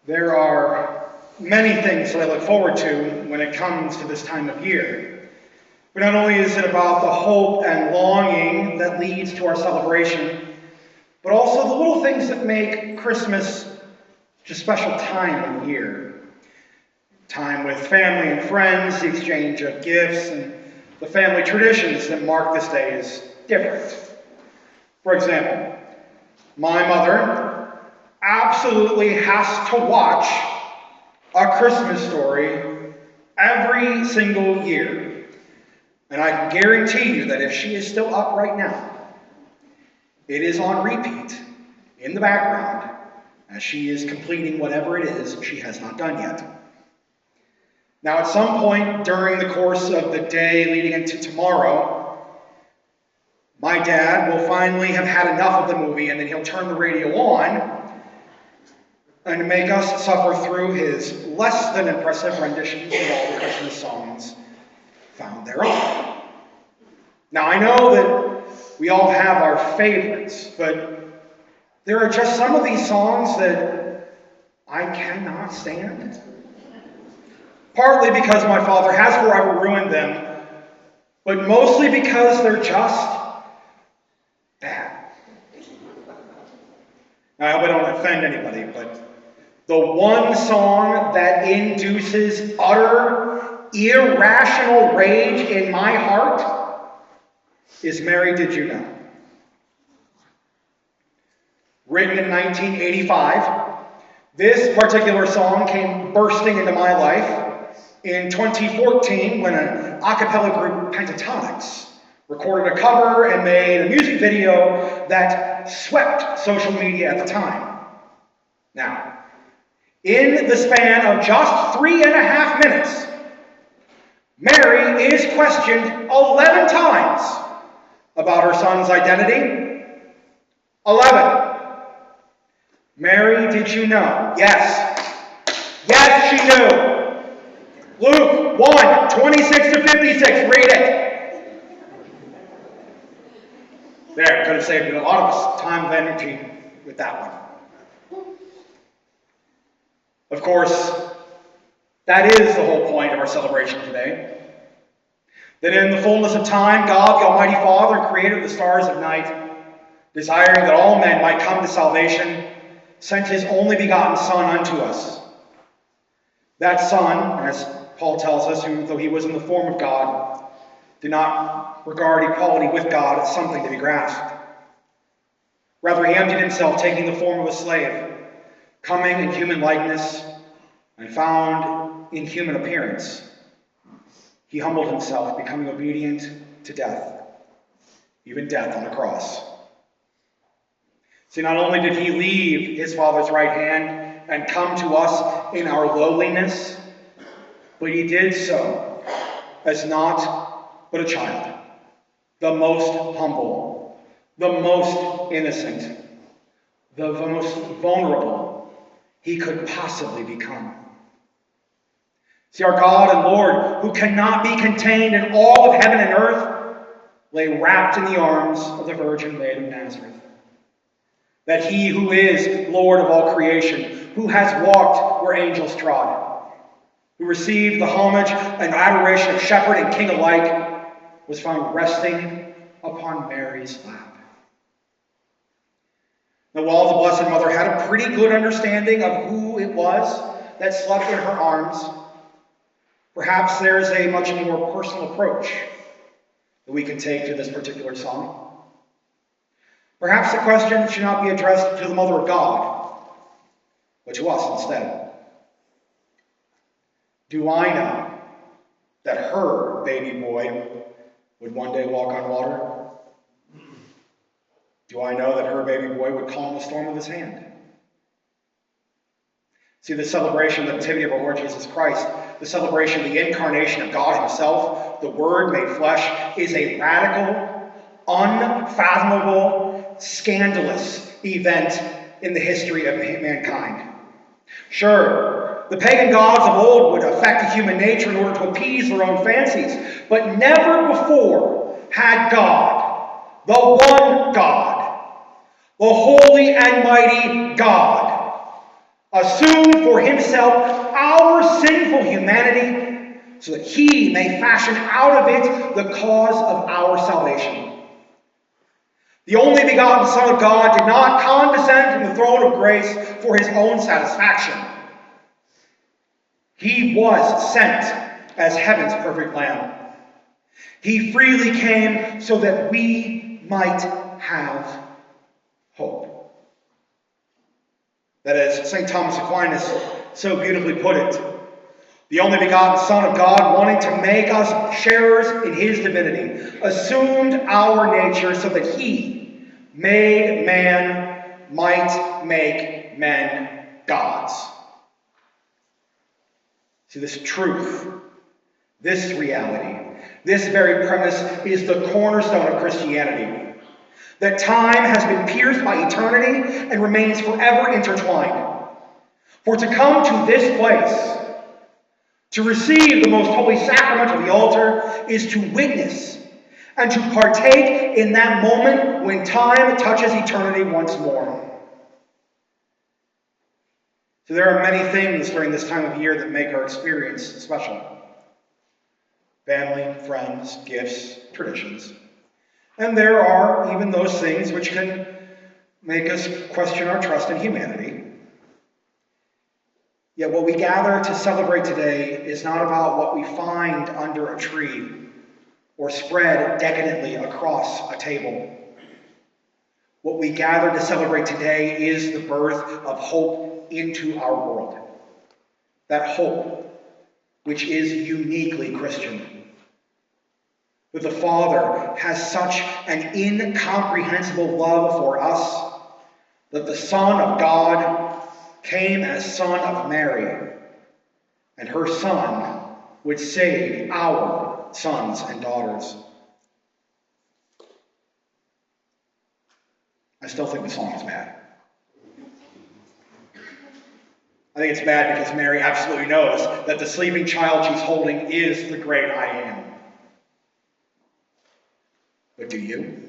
There are many things that I look forward to when it comes to this time of year. But not only is it about the hope and longing that leads to our celebration, but also the little things that make Christmas just a special time of the year. Time with family and friends, the exchange of gifts, and the family traditions that mark this day is different. For example, my mother absolutely has to watch A Christmas Story every single year. And I can guarantee you that if she is still up right now, it is on repeat in the background as she is completing whatever it is she has not done yet. Now, at some point during the course of the day leading into tomorrow, my dad will finally have had enough of the movie, and then he'll turn the radio on and make us suffer through his less than impressive renditions of all the Christmas songs found thereon. Now, I know that we all have our favorites, but there are just some of these songs that I cannot stand. Partly because my father has forever ruined them, but mostly because they're just bad. Now, I hope I don't offend anybody, but the one song that induces utter, irrational rage in my heart is Mary, Did You Know? Written in 1985, this particular song came bursting into my life in 2014 when an a cappella group, Pentatonics, recorded a cover and made a music video that swept social media at the time. Now, in the span of just 3.5 minutes, Mary is questioned 11 times about her son's identity. 11. Mary, did you know? Yes. Yes, she knew. Luke 1, 26 to 56. Read it. There, could have saved a lot of time and energy with that one. Of course, that is the whole point of our celebration today. That in the fullness of time, God, the Almighty Father, creator of the stars of night, desiring that all men might come to salvation, sent his only begotten Son unto us. That Son, as Paul tells us, who, though he was in the form of God, did not regard equality with God as something to be grasped. Rather, he emptied himself, taking the form of a slave, coming in human likeness, and found in human appearance. He humbled himself, becoming obedient to death, even death on the cross. See, not only did he leave his Father's right hand and come to us in our lowliness, but he did so as not but a child, the most humble, the most innocent, the most vulnerable he could possibly become. See, our God and Lord, who cannot be contained in all of heaven and earth, lay wrapped in the arms of the Virgin Maid of Nazareth. That he who is Lord of all creation, who has walked where angels trod, who received the homage and adoration of shepherd and king alike, was found resting upon Mary's lap. Now, while the Blessed Mother had a pretty good understanding of who it was that slept in her arms, perhaps there's a much more personal approach that we can take to this particular song. Perhaps the question should not be addressed to the Mother of God, but to us instead. Do I know that her baby boy would one day walk on water? Do I know that her baby boy would calm the storm with his hand? See, the celebration of the Nativity of our Lord Jesus Christ, the celebration of the incarnation of God himself, the Word made flesh, is a radical, unfathomable, scandalous event in the history of mankind. Sure, the pagan gods of old would affect human nature in order to appease their own fancies, but never before had God, the one God, the holy and mighty God, assumed for himself our sinful humanity, so that he may fashion out of it the cause of our salvation. The only begotten Son of God did not condescend from the throne of grace for his own satisfaction. He was sent as heaven's perfect Lamb. He freely came so that we might have hope. That is, St. Thomas Aquinas so beautifully put it. The only begotten Son of God, wanting to make us sharers in his divinity, assumed our nature so that he, made man, might make men gods. See, this truth, this reality, this very premise is the cornerstone of Christianity. That time has been pierced by eternity and remains forever intertwined. For to come to this place, to receive the most holy sacrament of the altar, is to witness and to partake in that moment when time touches eternity once more. So there are many things during this time of year that make our experience special. Family, friends, gifts, traditions. And there are even those things which can make us question our trust in humanity. Yet what we gather to celebrate today is not about what we find under a tree or spread decadently across a table. What we gather to celebrate today is the birth of hope into our world. That hope, which is uniquely Christian. But the Father has such an incomprehensible love for us that the Son of God came as Son of Mary, and her Son would save our sons and daughters. I still think the song is bad. I think it's bad because Mary absolutely knows that the sleeping child she's holding is the great I Am. But do you?